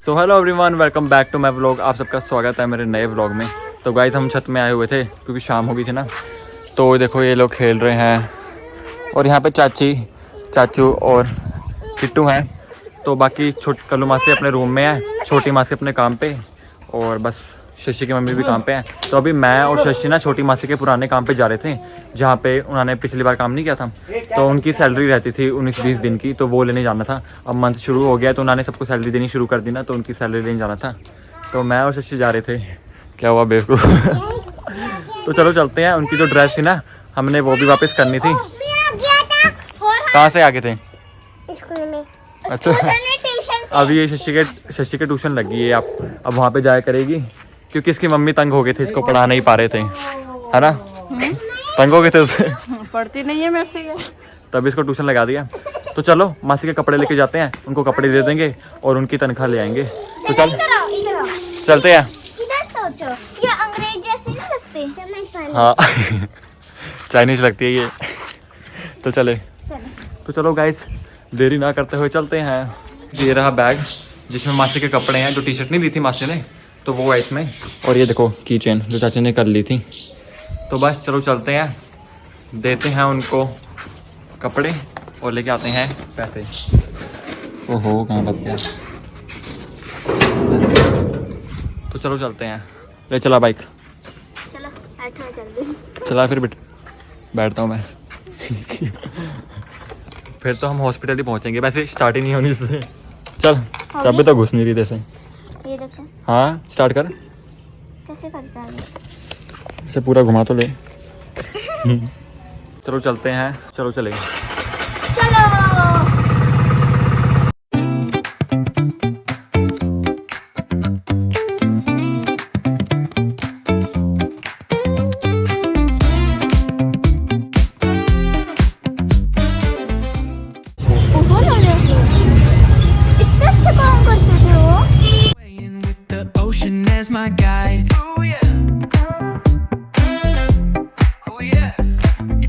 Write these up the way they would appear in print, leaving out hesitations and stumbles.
So hello everyone, welcome back to my vlog. आप सबका स्वागत है मेरे नए व्लॉग में। तो गाइस हम छत में आए हुए थे क्योंकि शाम हो गई थी ना। तो देखो ये लोग खेल रहे हैं और यहाँ पे चाचू और किट्टू हैं। तो बाकी कल्लू मासी अपने रूम में है, छोटी मासी अपने काम पे और बस शशि की मम्मी भी काम पे हैं। तो अभी मैं और शशि ना छोटी मासी के पुराने काम पे जा रहे थे जहाँ पे उन्होंने पिछली बार काम नहीं किया था। तो उनकी सैलरी रहती थी 19-20 दिन की, तो वो लेने जाना था। अब मंथ शुरू हो गया तो उन्होंने सबको सैलरी देनी शुरू कर दी ना, तो उनकी सैलरी लेने जाना था। तो मैं और शशि जा रहे थे। क्या हुआ बेवकूफ़? तो चलो चलते हैं। उनकी जो ड्रेस थी ना हमने वो भी वापस करनी थी। कहाँ से आगे थे? स्कूल में। अच्छा, अभी ये शशि के ट्यूशन लगी है। अब वहाँ पे जाया करेगी क्योंकि इसकी मम्मी तंग हो गए थे, इसको पढ़ा नहीं पा रहे थे, है ना? तंग हो गए थे उससे, पढ़ती नहीं है मेरे से ये। तब इसको ट्यूशन लगा दिया। तो चलो मासी के कपड़े लेके जाते हैं, उनको कपड़े दे देंगे और उनकी तनख्वाह ले आएंगे। तो चलते हैं। सोचो ये अंग्रेज जैसे नहीं लगते? हाँ चाइनीज लगती है ये। तो चले। तो चलो गाइस, देरी ना करते हुए चलते हैं। ये रहा बैग जिसमें मासी के कपड़े हैं। जो टी शर्ट नहीं दी थी मासी ने तो वो है इसमें। और ये देखो की चेन जो चाची ने कर ली थी। तो बस चलो चलते हैं, देते हैं उनको कपड़े और लेके आते हैं पैसे। ओहो कहाँ बच गया। तो चलो चलते हैं। ले चला बाइक। चलो बैठो जल्दी। चला फिर बैठता हूँ मैं। फिर तो हम हॉस्पिटल ही पहुँचेंगे। वैसे स्टार्ट ही नहीं होनी इससे। चल चाबी तो घुस नहीं रही जैसे। ये देखो हाँ स्टार्ट कर। कैसे करता है? इसे पूरा घुमा तो ले। चलो चलते हैं, चलो चले। चलो Ocean as my guide. Oh yeah. Oh yeah.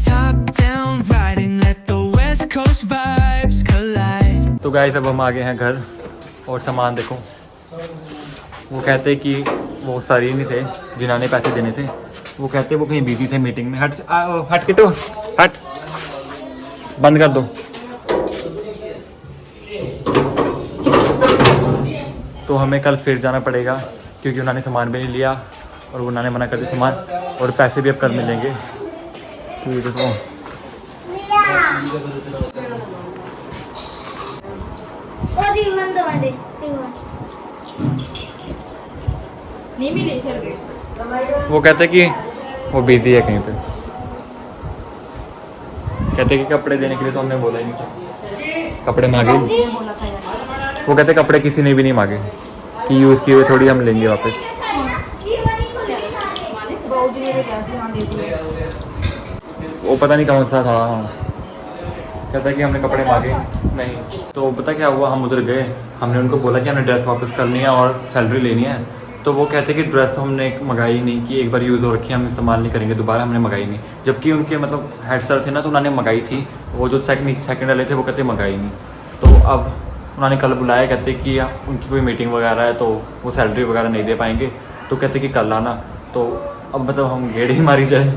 Top down riding, let the West Coast vibes collide. तो गाइस अब हम आ गए हैं घर और सामान देखो। वो कहते कि वो सर ही नहीं थे जिन्होंने पैसे देने थे। वो कहते वो कहीं बिजी थे मीटिंग में। हट किटू हट, बंद कर दो। तो हमें कल फिर जाना पड़ेगा क्योंकि उन्होंने सामान भी नहीं लिया और उन्होंने मना कर दिया सामान, और पैसे भी अब कल मिलेंगे। तो ये देखो वो कहते कि वो बिजी है कहीं पे। कहते कि कपड़े देने के लिए तो हमने बोला ही नहीं था। कपड़े मांगे, वो कहते कपड़े किसी ने भी नहीं मांगे कि यूज़ किए हुए थोड़ी हम लेंगे वापस। वो पता नहीं कौन सा था। कहता है कि हमने कपड़े मांगे नहीं। तो पता क्या हुआ, हम उधर गए, हमने उनको बोला कि हमें ड्रेस वापस करनी है और सैलरी लेनी है। तो वो कहते कि ड्रेस तो हमने मंगाई नहीं, कि एक बार यूज़ हो रखी है, हम इस्तेमाल नहीं करेंगे दोबारा, हमने मंगाई नहीं। जबकि उनके मतलब हेड सर थे ना, तो उन्होंने मंगाई थी। वो जो सेकंड वाले थे वो कहते मंगाई नहीं। तो अब उन्होंने कल बुलाया, कहते कि उनकी कोई मीटिंग वगैरह है तो वो सैलरी वगैरह नहीं दे पाएंगे। तो कहते कि कल आना। तो अब मतलब हम गेड़ ही मारी जाए।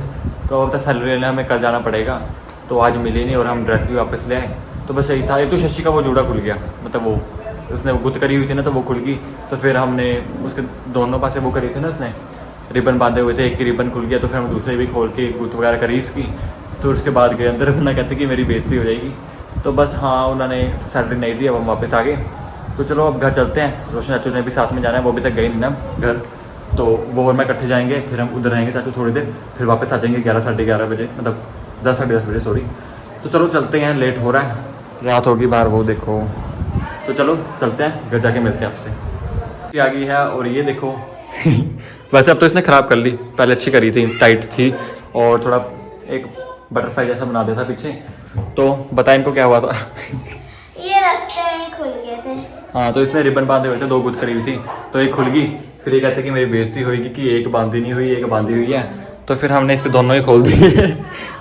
तो अब तक सैलरी लेने हमें कल जाना पड़ेगा। तो आज मिली नहीं और हम ड्रेस भी वापस ले आए। तो बस यही था। एक तो शशि का वो जूड़ा खुल गया, मतलब वो उसने गुत्त करी हुई थी ना, तो वो खुल गई। तो फिर हमने उसके दोनों पासे वो करी थी ना, उसने रिबन बांधे हुए थे, एक की रिबन खुल गया। तो फिर हम दूसरे भी खोल के गुत्त वगैरह करी उसकी। तो उसके बाद गए अंदर, वरना कहते कि मेरी बेइज्जती हो जाएगी। तो बस हाँ, उन्होंने सैलरी नहीं दी। अब हम वापस आ गए। तो चलो अब घर चलते हैं। रोशन चाचू ने भी साथ में जाना है, वो अभी तक गए नहीं ना घर। तो वो और मैं इकट्ठे जाएंगे, फिर हम उधर रहेंगे चाचू थोड़ी देर, फिर वापस आ जाएंगे 11 साढ़े 11 बजे, मतलब 10 साढ़े 10 बजे सॉरी। तो चलो चलते हैं, लेट हो रहा है, रात होगी बाहर वो देखो। तो चलो चलते हैं, घर जाके मिलते हैं आपसे। आ गई है और ये देखो वैसे अब तो इसने ख़राब कर ली, पहले अच्छी करी थी, टाइट थी और थोड़ा एक बटरफ्लाई जैसा बना दिया था पीछे। तो बता इनको क्या हुआ था। ये रास्ते में खुल गए थे। हाँ, तो इसने रिबन बांधे हुए थे, 2 गुत्थ करी हुई थी, तो एक खुल गई। फिर ये कहते कि मेरी बेइज्जती होगी कि एक बांधी नहीं हुई, एक बांधी हुई है। तो फिर हमने इसके दोनों ही खोल दिए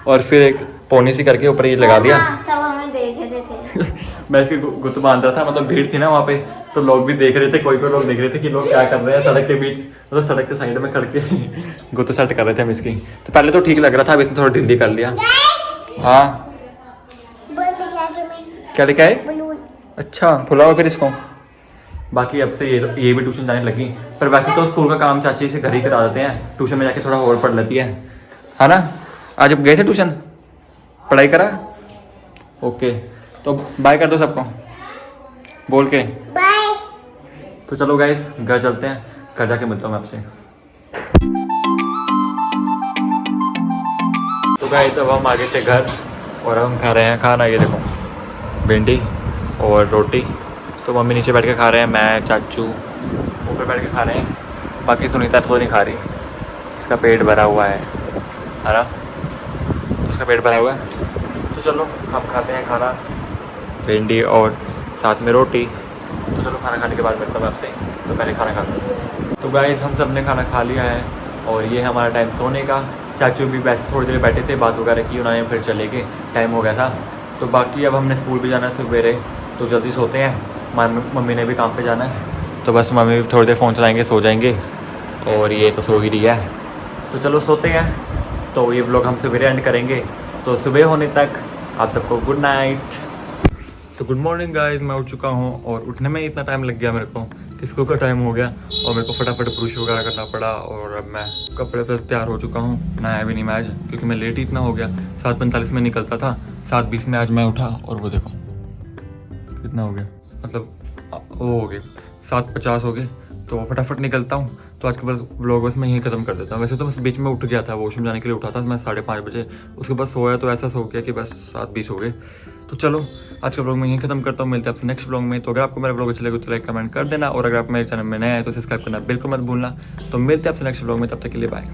और फिर एक पौनी सी करके ऊपर ये लगा दिया। सब हमें देख रहे थे। मैं इसके गुत्त बांध रहा था, मतलब भीड़ थी ना वहाँ पे, तो लोग भी देख रहे थे, कोई लोग देख रहे थे कि लोग क्या कर रहे हैं सड़क के बीच, मतलब सड़क के साइड में खड़ के गुत्तो सेट कर रहे थे हम इसकी। तो पहले तो ठीक लग रहा था, अब इसने थोड़ा ढीली कर लिया। हाँ क्या लेके आए? अच्छा फुलाओ फिर इसको। बाकी अब से ये भी ट्यूशन जाने लगी, पर वैसे तो स्कूल का काम चाची से घर ही करा देते हैं, ट्यूशन में जाके थोड़ा और पढ़ लेती है ना। आज अब गए थे ट्यूशन, पढ़ाई करा? ओके तो बाय कर दो सबको बोल के बाय। तो चलो गाइस घर चलते हैं, घर जाके मिलता हूँ मैं आपसे। तो गाइस अब हम आ गए थे घर और हम खा रहे हैं खाना। ये देखो भिंडी और रोटी। तो मम्मी नीचे बैठ के खा रहे हैं, मैं चाचू ऊपर बैठ के खा रहे हैं। बाकी सुनीता तो नहीं खा रही, इसका पेट भरा हुआ है ना, उसका पेट भरा हुआ है। तो चलो हम खाते हैं खाना, भिंडी और साथ में रोटी। तो चलो खाना खाने के बाद मिलता हूँ आपसे। तो पहले खाना खाते हैं। तो गाइस हम सब ने खाना खा लिया है और ये हमारा टाइम सोने का। चाचू भी वैसे थोड़ी देर बैठे थे, बात वगैरह की उन्होंने, फिर चले गए, टाइम हो गया था। तो बाकी अब हमने स्कूल भी जाना है सवेरे, तो जल्दी सोते हैं। मम्मी ने भी काम पे जाना है, तो बस मम्मी भी थोड़ी देर फ़ोन चलाएंगे, सो जाएंगे। और ये तो सो ही रही है, तो चलो सोते हैं। तो ये व्लॉग हम सवेरे एंड करेंगे, तो सुबह होने तक आप सबको गुड नाइट। तो गुड मॉर्निंग गाइस, मैं उठ चुका हूँ और उठने में इतना टाइम लग गया मेरे को कि स्कूल का टाइम हो गया और मेरे को फटाफट ब्रश वगैरह करना पड़ा। और अब मैं कपड़े पर तैयार हो चुका हूँ, नहाया भी नहीं मैं आज, क्योंकि मैं लेट ही इतना हो गया। 7:45 में निकलता था, 7:20 में आज मैं उठा और वो देखो कितना हो गया, मतलब वो हो गए 7:50 हो गए। तो फटाफट निकलता हूँ। तो आज के बस व्लॉग बस मैं यहीं ख़त्म कर देता हूँ। वैसे तो बस बीच में उठ गया था, वॉशरूम जाने के लिए उठा था मैं 5:30 बजे, उसके बाद सोया तो ऐसा सो गया कि बस 7:20 हो गए। तो चलो आज का व्लॉग मैं यहीं ख़त्म करता हूँ, मिलते हैं आपसे नेक्स्ट व्लॉग में। तो अगर आपको मेरा व्लॉग अच्छा लगे तो लाइक कमेंट कर देना, और अगर आप मेरे चैनल में नए हैं तो सब्सक्राइब करना बिल्कुल मत भूलना। तो मिलते हैं आपसे नेक्स्ट व्लॉग में, तब तक के लिए बाय।